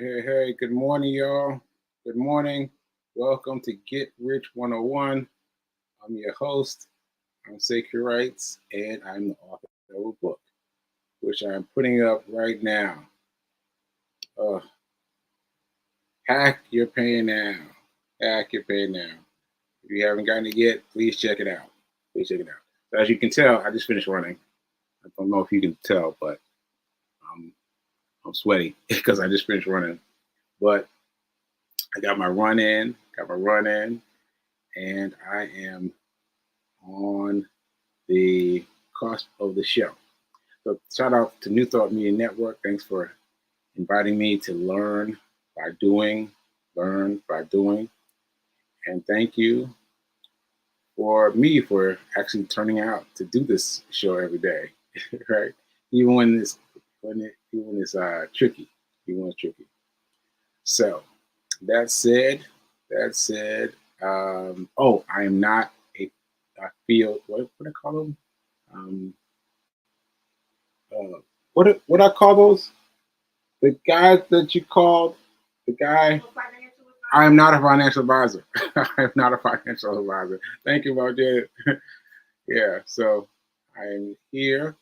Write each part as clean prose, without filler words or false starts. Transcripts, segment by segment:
Hey, good morning, y'all. Good morning. Welcome to Get Rich 101. I'm your host. I'm Sekou, and I'm the author of a book, which I'm putting up right now. Uh, Hack Your Pain Now. Hack Your Pain Now. If you haven't gotten it yet, please check it out. Please check it out. So as you can tell, I just finished running. I don't know if you can tell, but um, I'm sweaty because I just finished running. But I got my run in, and I am on the cusp of the show. So shout out to New Thought Media Network. Thanks for inviting me to learn by doing, and thank you for actually turning out to do this show every day, right? Even when it's tricky, even when it's tricky. So that said, I am not a field. What I call them? Um, what I call those? The guys that you called, the guy. I am not a financial advisor. I am not a financial advisor. Thank you, Margaret. Yeah, so I'm here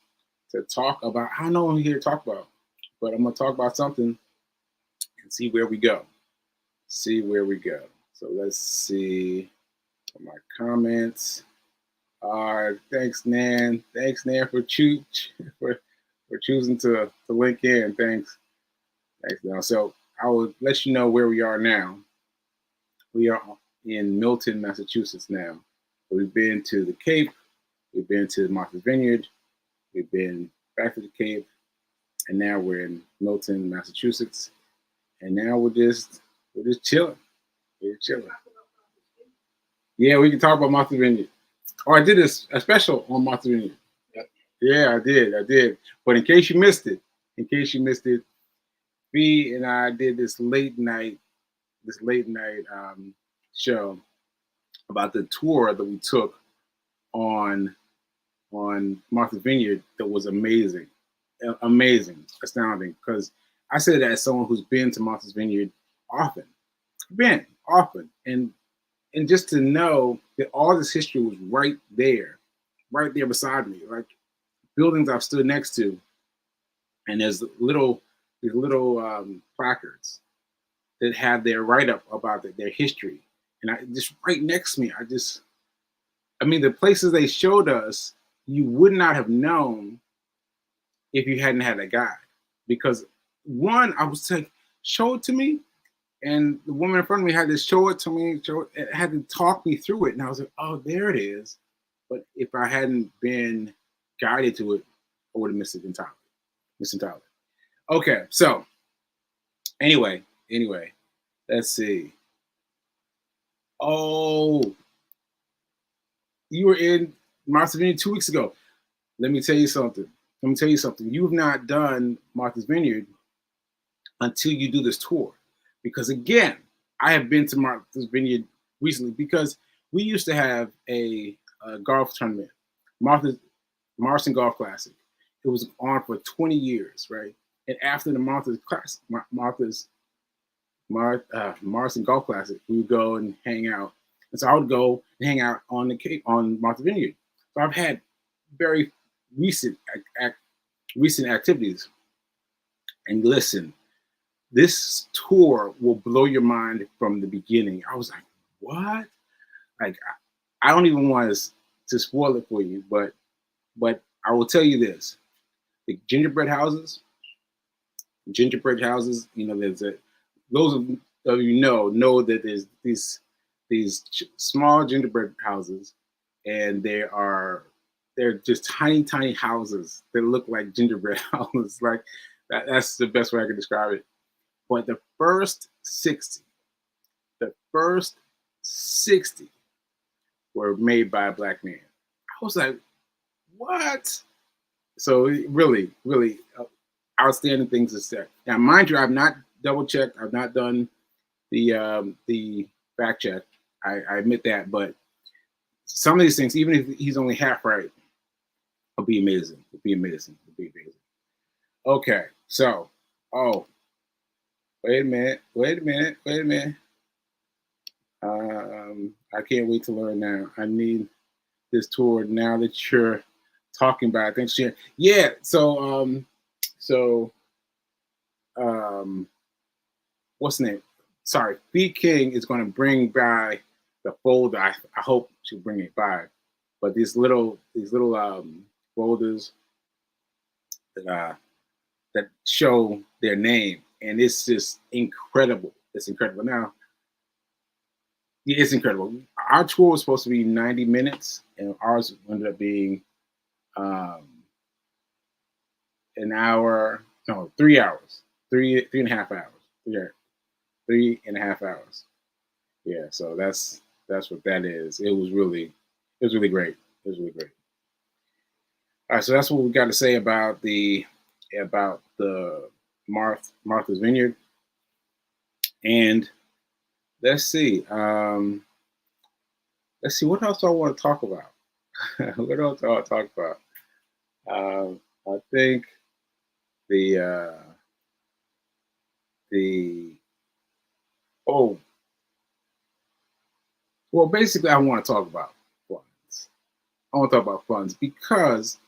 to talk about. I don't know what I'm here to talk about, but I'm gonna talk about something and see where we go. See where we go. So let's see my comments. Thanks, Nan. Thanks, Nan, for for choosing to link in. Thanks, Nan. So I will let you know where we are now. We are in Milton, Massachusetts now. We've been to the Cape. We've been to Martha's Vineyard. We've been back to the Cape, and now we're in Milton, Massachusetts. And now we're just chilling. We're chilling. Yeah, we can talk about Martha's Vineyard. Oh, I did a special on Martha's Vineyard. Yeah, I did. But in case you missed it, B and I did this late night show about the tour that we took on Martha's Vineyard. That was amazing, astounding. Because I say that as someone who's been to Martha's Vineyard often, and just to know that all this history was right there beside me, like buildings I've stood next to, and these little placards that have their write up about their history, and I just right next to me, I mean, the places they showed us, you would not have known if you hadn't had a guide, because one, I was like, show it to me, and the woman in front of me had to show it to me, had to talk me through it, and I was like, oh, there it is. But if I hadn't been guided to it, I would have missed it entirely. Okay, so anyway, let's see. Oh, you were in Martha's Vineyard 2 weeks ago. Let me tell you something. You have not done Martha's Vineyard until you do this tour. Because again, I have been to Martha's Vineyard recently because we used to have a golf tournament, Marston Golf Classic. It was on for 20 years, right? And after the Marston Golf Classic, we would go and hang out. And so I would go and hang out on the Cape on Martha's Vineyard. So I've had very recent activities. And listen, this tour will blow your mind from the beginning. I was like, what? Like, I don't even want to spoil it for you, but I will tell you this: the gingerbread houses. You know, those of you know that there's these small gingerbread houses, and they're just tiny houses that look like gingerbread houses. Like that's the best way I can describe it. But the first 60 were made by a black man. I was like, what? So really outstanding things to say. Now, mind you, I've not double checked. I've not done the fact check. I admit that, but some of these things, even if he's only half right, will be amazing. Okay, so Wait a minute. Wait a minute. Wait a minute. I can't wait to learn now. I need this tour now that you're talking about. I think she, yeah. So um, what's the name? Sorry, B King is going to bring by the folder. I hope she'll bring it by, but these little folders that that show their name, and it's just incredible. It's incredible. Now, yeah, it's incredible. Our tour was supposed to be 90 minutes, and ours ended up being um, an hour, no, 3 hours, three and a half hours, 3.5 hours. Yeah, so that's what that is. It was really great. It was really great. All right, so that's what we got to say about the Martha's Vineyard, and let's see, let's see what else I want to talk about. What else I want to talk about? I think the the oh well, basically, I want to talk about funds. I want to talk about funds because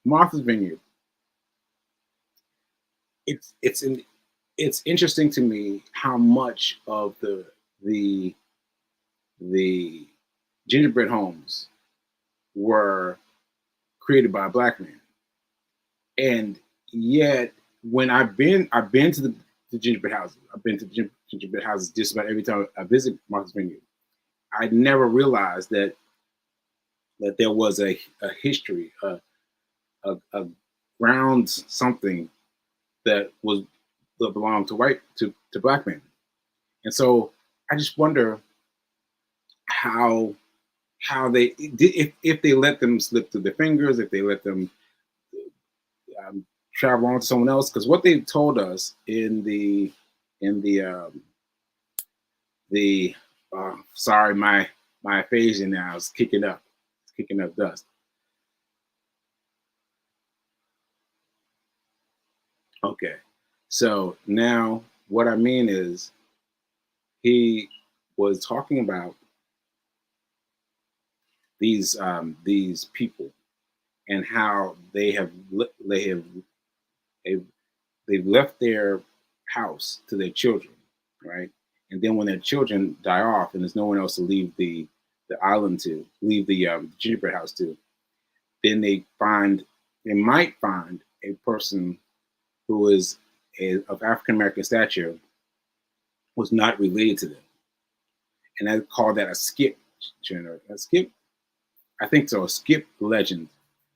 Martha's Vineyard. It's it's interesting to me how much of the the gingerbread homes were created by a black man, and yet when I've been to the gingerbread houses. I've been to the gingerbread houses just about every time I visit Martha's Vineyard. I never realized that there was a history, a ground something that was that belonged to black men. And so I just wonder how how they if they let them slip through their fingers, if they let them travel on to someone else. Because what they told us in the sorry, my aphasia now is kicking up, it's kicking up dust. Okay, so now what I mean is he was talking about these people and how they've, they've left their house to their children, right? And then when their children die off and there's no one else to leave the island to leave the gingerbread house to, then they might find a person who is of African American stature was not related to them, and I call that a skip a skip. I think so, a skip legend.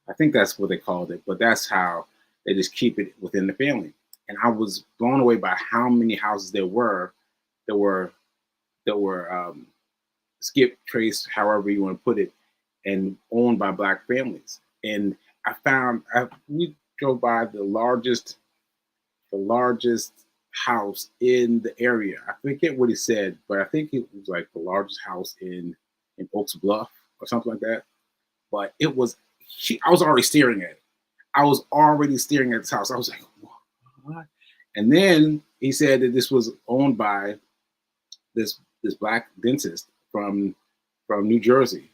I think that's what they called it, but that's how they just keep it within the family. And I was blown away by how many houses there were that were that were skip traced, however you want to put it, and owned by black families. And we drove by the largest house in the area. I forget what he said, but I think it was like the largest house in Oaks Bluff or something like that. But it was I was already staring at it. I was already staring at this house. I was like, what? And then he said that this was owned by this black dentist from New Jersey,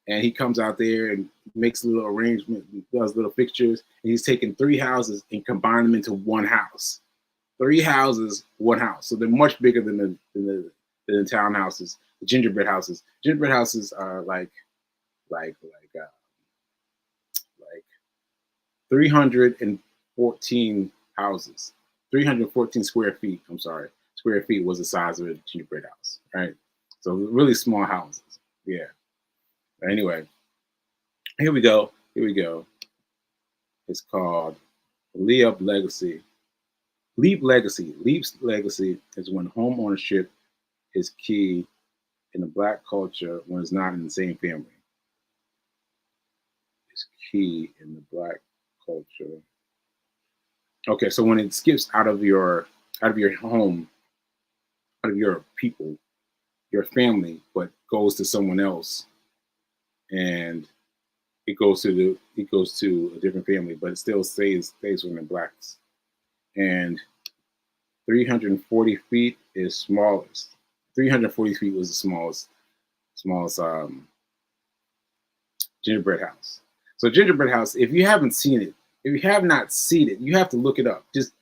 and he comes out there and makes a little arrangement, does little fixtures, and he's taken three houses and combined them into one house. Three houses, one house. So they're much bigger than the townhouses, the gingerbread houses. Gingerbread houses are like 314 houses, 314 square feet. I'm sorry, square feet was the size of a gingerbread house, right? So really small houses. Yeah. But anyway, here we go. Here we go. It's called Leap Legacy. Leap Legacy. Leap's legacy is when home ownership is key in the black culture when it's not in the same family. It's key in the black culture. Okay, so when it skips out of your home, out of your people, your family, but goes to someone else, and it goes to a different family, but it still stays within the blacks. And 340 feet is smallest. 340 feet was the smallest gingerbread house. So gingerbread house, if you haven't seen it, if you have not seen it, you have to look it up. Just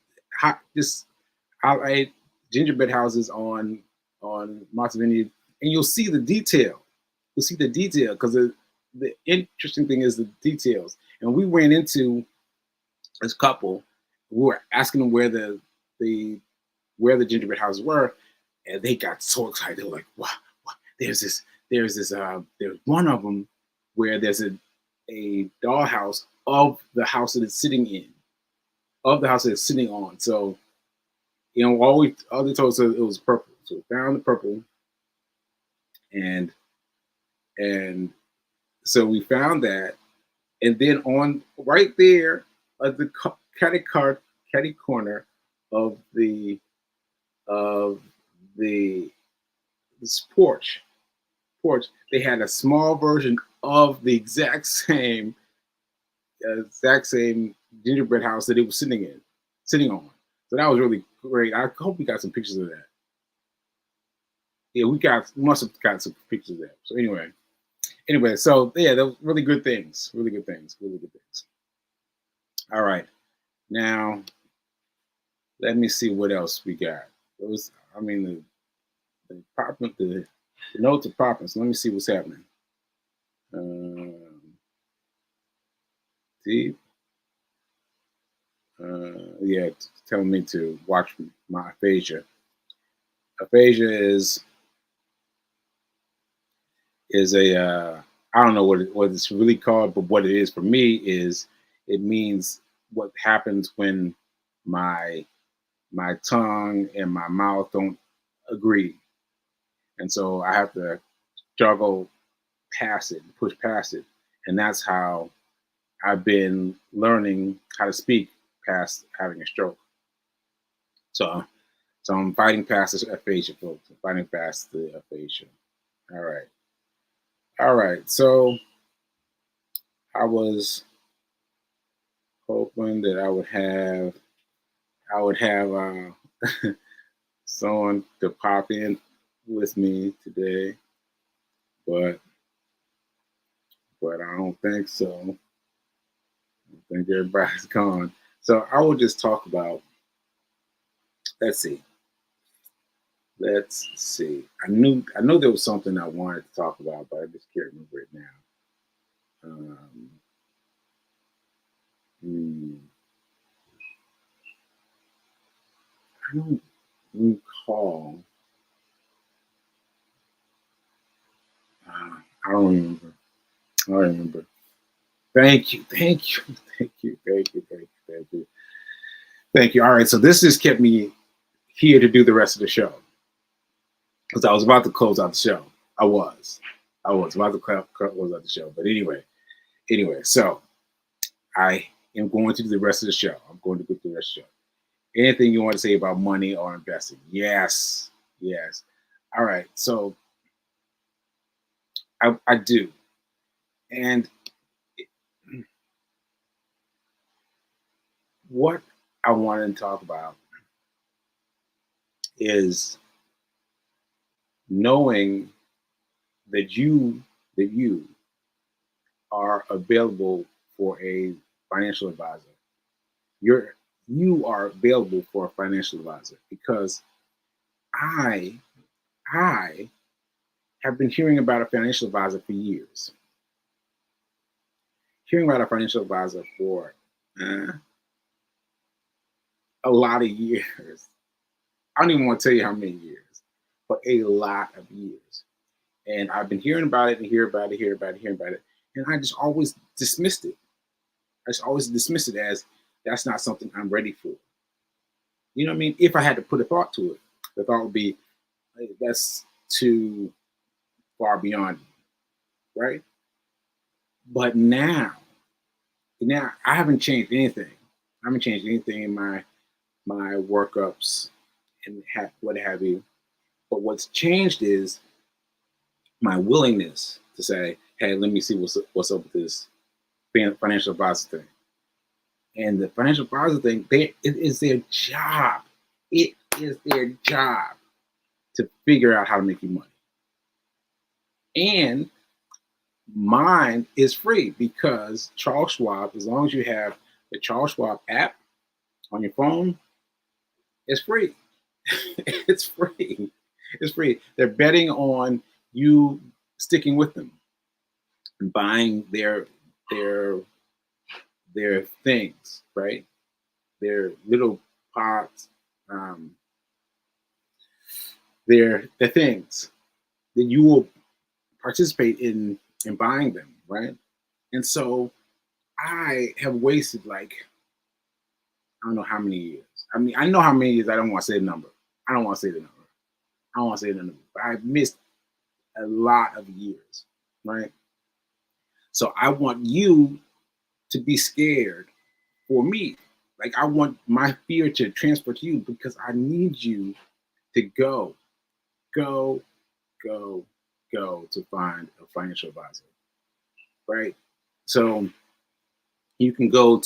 highlight gingerbread houses on Martha's Vineyard, and you'll see the detail. You'll see the detail because the interesting thing is the details. And we ran into this couple. We were asking them where the gingerbread houses were, and they got so excited. They were like, "Wow, wow. There's one of them where there's a dollhouse of the house that it's sitting in, of the house that it's sitting on." So, all they told us it was purple. So we found the purple, and so we found that, and then on right there at the catty corner of of the this porch, they had a small version of the exact same gingerbread house that it was sitting on. So that was really great. I hope we got some pictures of that. Yeah, we must have got some pictures of that. So anyway, so yeah, those really good things. Really good things. All right. Now, let me see what else we got. The notes are popping. So let me see what's happening. Deep. Yeah, telling me to watch my aphasia. Aphasia is a I don't know what it's really called, but what it is for me is it means what happens when my tongue and my mouth don't agree, and so I have to struggle past it, push past it, and that's how I've been learning how to speak past having a stroke. So I'm fighting past this aphasia, folks. I'm fighting past the aphasia. All right. All right. So I was hoping that I would have someone to pop in with me today, but I don't think so. I think everybody's gone. So I will just talk about. Let's see. I know there was something I wanted to talk about, but I just can't remember it now. I don't recall. I don't remember. I don't remember. Thank you. All right, so this just kept me here to do the rest of the show because I was about to close out the show. I was about to close out the show, but anyway, so I am going to do the rest of the show. I'm going to do the rest of the show. Anything you want to say about money or investing? Yes. All right, so I do, and what I wanted to talk about is knowing that you are available for a financial advisor. You are available for a financial advisor because I have been hearing about a financial advisor for years. Hearing about a financial advisor for a lot of years. I don't even want to tell you how many years, but a lot of years. And I've been hearing about it and hearing about it. And I just always dismissed it. I just always dismissed it as that's not something I'm ready for. You know what I mean? If I had to put a thought to it, the thought would be, hey, that's too far beyond me, right? But now I haven't changed anything. I haven't changed anything in my workups and what have you. But what's changed is my willingness to say, hey, let me see what's up with this financial advisor thing. And the financial advisor thing, it is their job. It is their job to figure out how to make you money. And mine is free because Charles Schwab, as long as you have the Charles Schwab app on your phone, it's free. It's free. It's free. They're betting on you sticking with them and buying their things, right? Their little pots, their things that you will participate in buying them, right? And so I have wasted like I don't know how many years. I mean, I know how many years. I don't want to say the number. I don't want to say the number. I don't want to say the number. But I've missed a lot of years, right? So I want you to be scared for me. Like I want my fear to transfer to you because I need you to go, go, go, go to find a financial advisor, right? So you can go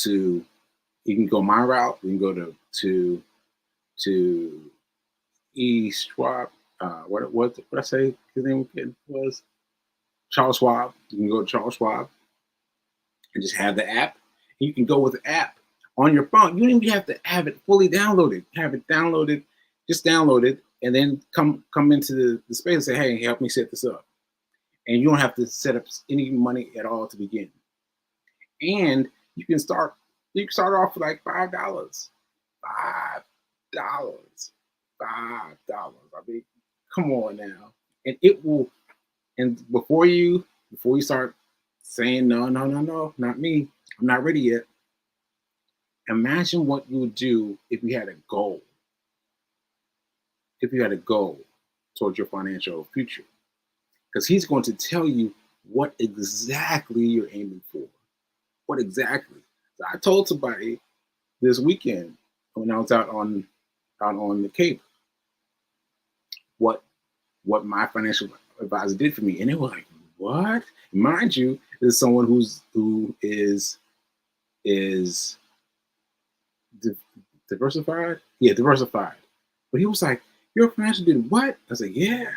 my route. You can go to E Schwab. What I say his name was? Charles Schwab. You can go to Charles Schwab and just have the app. You can go with the app on your phone. You don't even have to have it fully downloaded. Have it downloaded, just download it, and then come into the space and say, hey, help me set this up. And you don't have to set up any money at all to begin. And you can start off with like $5. $5. $5. I mean, come on now. And it will, and before you start saying no, not me, I'm not ready yet. Imagine what you would do if you had a goal. If you had a goal towards your financial future. Because he's going to tell you what exactly you're aiming for. What exactly. So I told somebody this weekend when I was out on the Cape what my financial advisor did for me. And they were like, what? Mind you, this is someone who is diversified. Yeah, diversified. But he was like, your financial did what? I was like, yeah.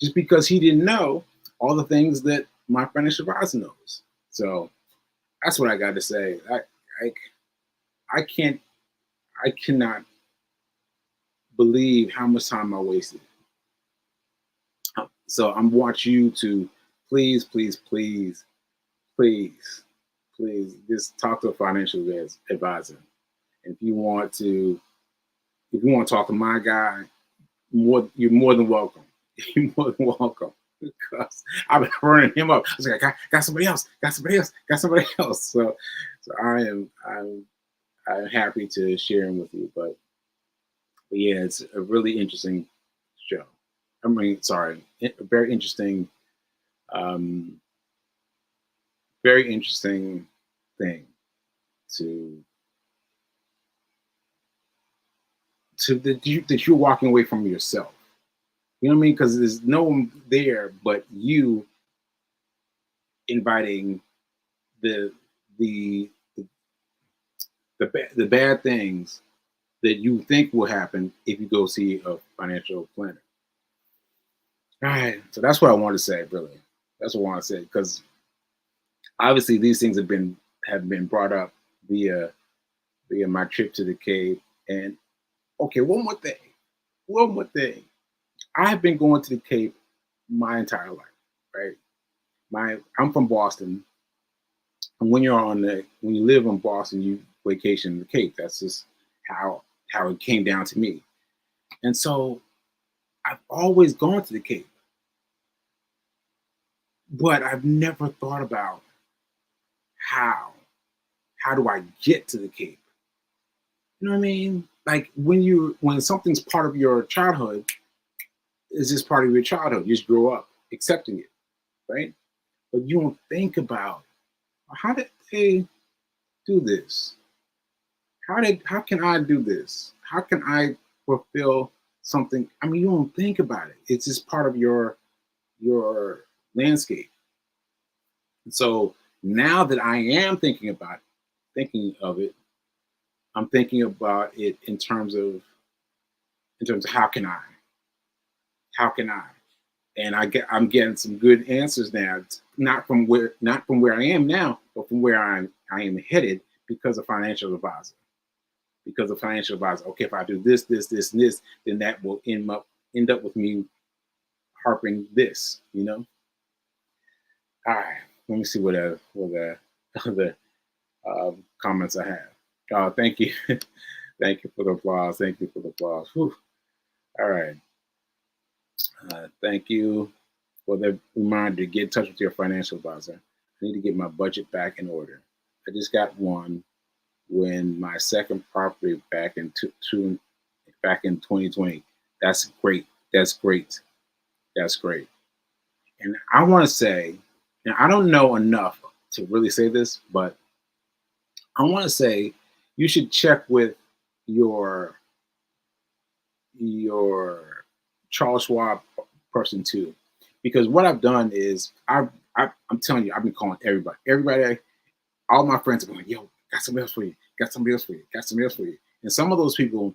Just because he didn't know all the things that my financial advisor knows. So that's what I got to say. I cannot believe how much time I wasted. So I'm watching you to please just talk to a financial advisor. And if you want to talk to my guy, you're more than welcome. You're more than welcome. Because I've been burning him up. I was like, I got somebody else. So I'm happy to share him with you. But yeah, it's a really interesting show. I mean, sorry, a very interesting thing to that you're walking away from yourself. You know what I mean? Because there's no one there but you inviting the bad things that you think will happen if you go see a financial planner. All right, so that's what I want to say. Really, that's what I want to say because obviously these things have been brought up via my trip to the Cape. And okay, one more thing. I have been going to the Cape my entire life, right? I'm from Boston, and when you live in Boston, you vacation in the Cape. That's just how it came down to me. And so I've always gone to the Cape, but I've never thought about how do I get to the Cape? You know what I mean? Like when something's part of your childhood, it's just part of your childhood. You just grow up accepting it, right? But you don't think about how did they do this? How can I do this? How can I fulfill something? I mean, you don't think about it. It's just part of your landscape. And so now that I am thinking of it, I'm thinking about it in terms of in terms of how can I, and I'm getting some good answers now. It's not from where I am now, but from where I am headed because of financial advisor. Because of financial advisor. Okay, if I do this, this, this, and this, then that will end up with me harping this. All right. Let me see what other comments I have. Oh, thank you. Thank you for the applause. Thank you for the applause. Whew. All right. Thank you for the reminder to get in touch with your financial advisor. I need to get my budget back in order. I just got one when my second property back in 2020. That's great. That's great. That's great. And I want to say, and I don't know enough to really say this, but I want to say you should check with your Charles Schwab person too, because what I've done is I'm telling you, I've been calling everybody, all my friends are going, yo, got somebody else for you, got somebody else for you, got somebody else for you, and some of those people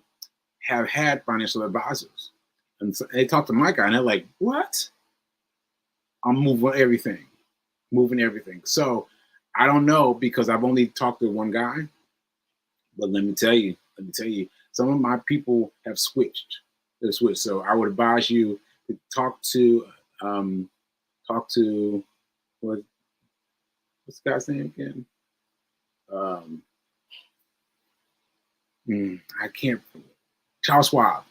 have had financial advisors, and so they talk to my guy, and they're like, what? I'm moving everything. So I don't know because I've only talked to one guy, but let me tell you, some of my people have switched. They've switched. So I would advise you to talk to what's the guy's name again? I can't. Charles Schwab.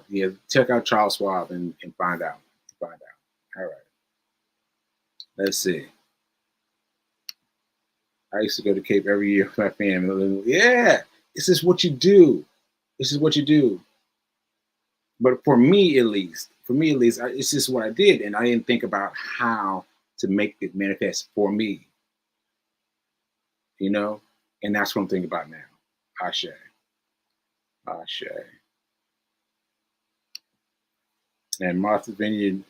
Yeah, check out Charles Schwab and find out. All right. Let's see. I used to go to Cape every year with my family. Yeah, this is what you do. But for me at least, it's just what I did, and I didn't think about how to make it manifest for me. And that's what I'm thinking about now. Ashe. And Martha's Vineyard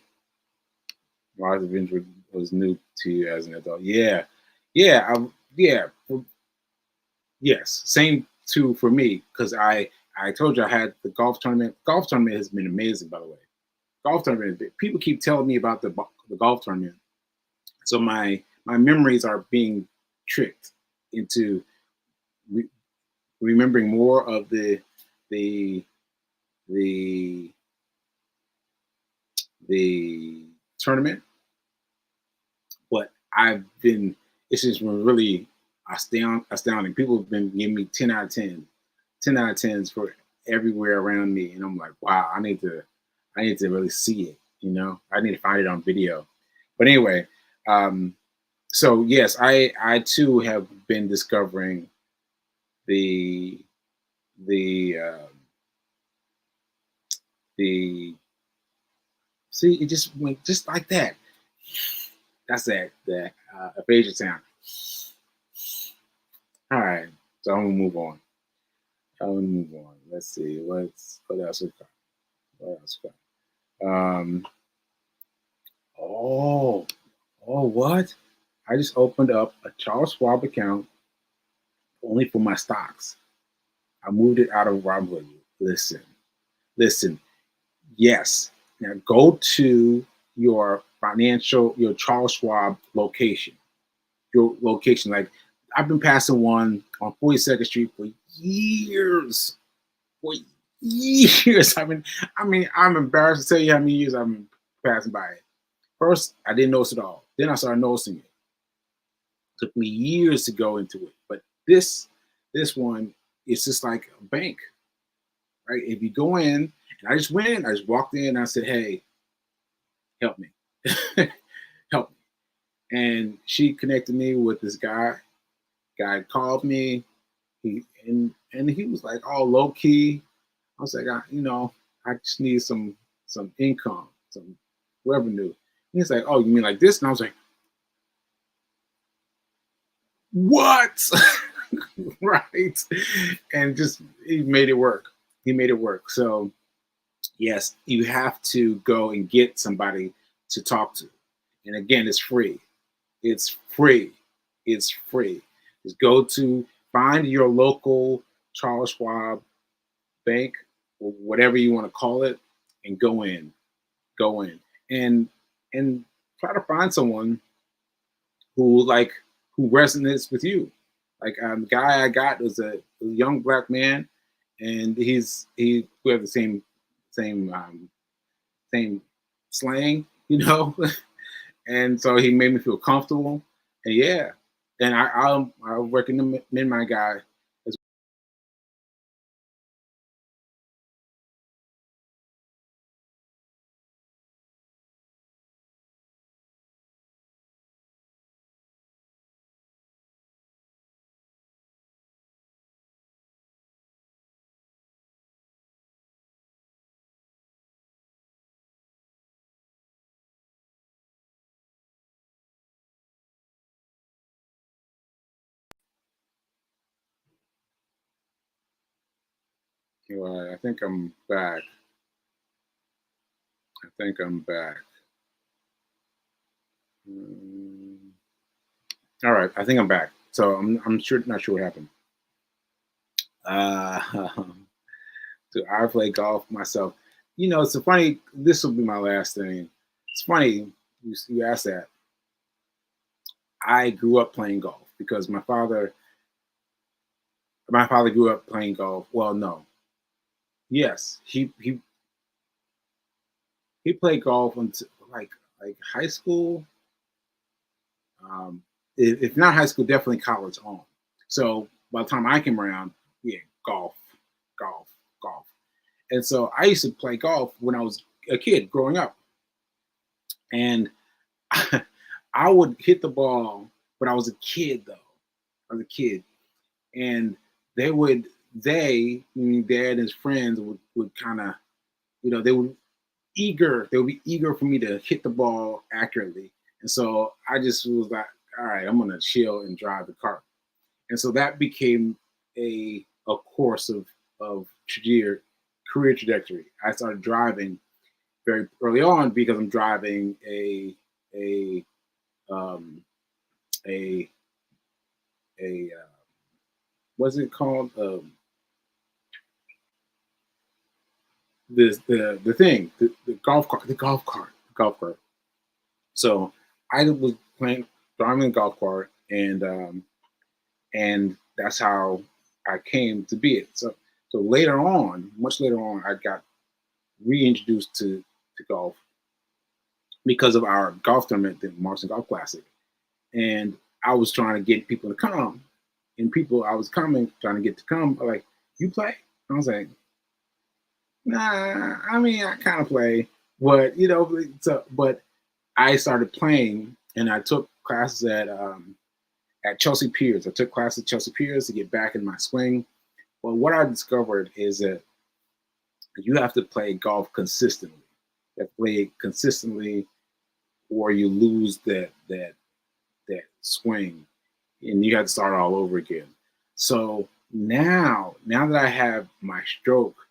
was new to you as an adult. Yeah. Yes, same too for me because I told you I had the golf tournament. Golf tournament has been amazing, by the way. Golf tournament. People keep telling me about the golf tournament, so my memories are being tricked into remembering more of the tournament. But it's just been really astounding. People have been giving me 10 out of 10 out of 10s for everywhere around me. And I'm like, wow, I need to really see it. I need to find it on video. But anyway, so yes, I too have been discovering the see, it just went just like that. That's that aphasia sound. All right, so I'm gonna move on. Let's see what else we got. Oh, what? I just opened up a Charles Schwab account only for my stocks. I moved it out of Robinhood. Listen. Yes. Now go to your Charles Schwab location. Your location. Like I've been passing one on 42nd Street for years. I'm embarrassed to tell you how many years I've been passing by it. First, I didn't notice it all. Then I started noticing it. Took me years to go into it. But this one is just like a bank, right? If you go in, and I just walked in and I said, hey, help me. Help me. And she connected me with this guy. Guy called me. He was like all low key. I was like, I just need some income, some revenue. He's like, oh, you mean like this? And I was like, what? Right. And just he made it work. So yes, you have to go and get somebody to talk to. And again, it's free. Just go to find your local Charles Schwab bank whatever you want to call it, and go in, and and try to find someone who resonates with you. Like the guy I got was a young black man, and we have the same same slang, and so he made me feel comfortable. And yeah, and I'll recommend my guy. I think I'm back. I think I'm back. Mm, all right, I think I'm back. So I'm sure not sure what happened. Uh, do I play golf myself? It's a funny. This will be my last thing. It's funny you asked that. I grew up playing golf because my father grew up playing golf. Well, no, yes, he played golf until like high school. Um, if not high school, definitely college on. So by the time I came around, yeah, golf, golf, golf. And so I used to play golf when I was a kid growing up, and I would hit the ball, but I was a kid though. I was a kid, and meaning dad and his friends would kind of, they would be eager for me to hit the ball accurately. And so I just was like, all right, I'm gonna chill and drive the cart. And so that became a course of career trajectory. I started driving very early on because I'm driving a um, a what's it called? The thing, the golf cart. So I was playing driving a golf cart, and that's how I came to be it. So later on, much later on, I got reintroduced to golf because of our golf tournament, the Marston Golf Classic, and I was trying to get people to come, and people I was trying to get to come are like, "You play?" I was like, "Nah, I mean, I kind of play, but but I started playing, and I took classes at Chelsea Piers. I took classes at Chelsea Piers to get back in my swing. Well, what I discovered is that you have to play golf consistently. You have to play it consistently, or you lose that swing, and you have to start all over again. So now that I have my stroke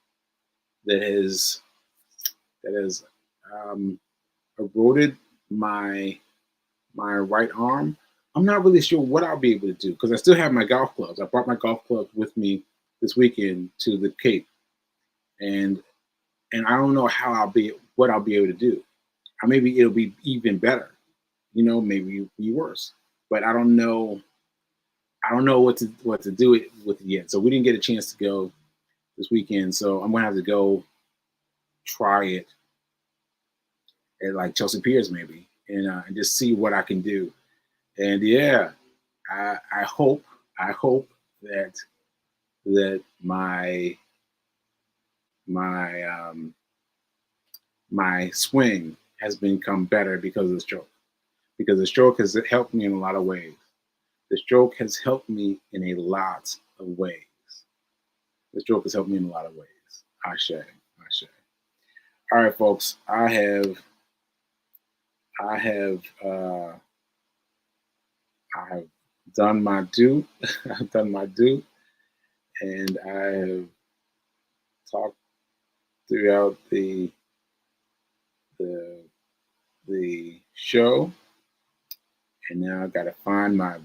that has um, eroded my right arm, I'm not really sure what I'll be able to do because I still have my golf clubs. I brought my golf clubs with me this weekend to the Cape, and I don't know what I'll be able to do. Or maybe it'll be even better. Maybe it'll be worse. But I don't know. I don't know what to do with it yet. So we didn't get a chance to go this weekend. So I'm gonna have to go try it at like Chelsea Piers maybe, and just see what I can do. And yeah, I hope that my my swing has become better because of the stroke. Because the stroke has helped me in a lot of ways. The stroke has helped me in a lot of ways. The stroke has helped me in a lot of ways. Ashe, Ashe. All right, folks. I have I have done my due. I've done my due, and I have talked throughout the the show, and now I got to find my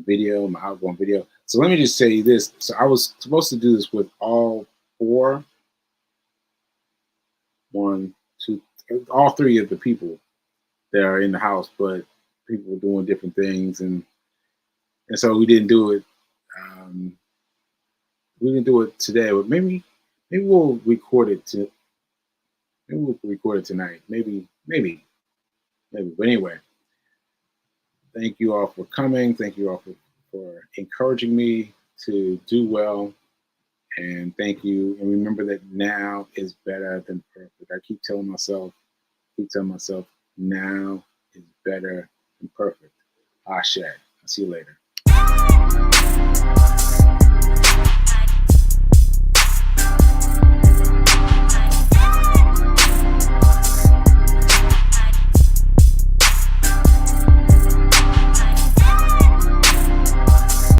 video, my outgoing video. So let me just say this. So I was supposed to do this with all four one, two, all three of the people that are in the house, but people were doing different things, and so we didn't do it. Um, we didn't do it today, but maybe we'll record it to maybe we'll record it tonight. Maybe. But anyway, thank you all for coming. Thank you all for encouraging me to do well. And thank you. And remember that now is better than perfect. I keep telling myself, now is better than perfect. Ashe. I'll see you later.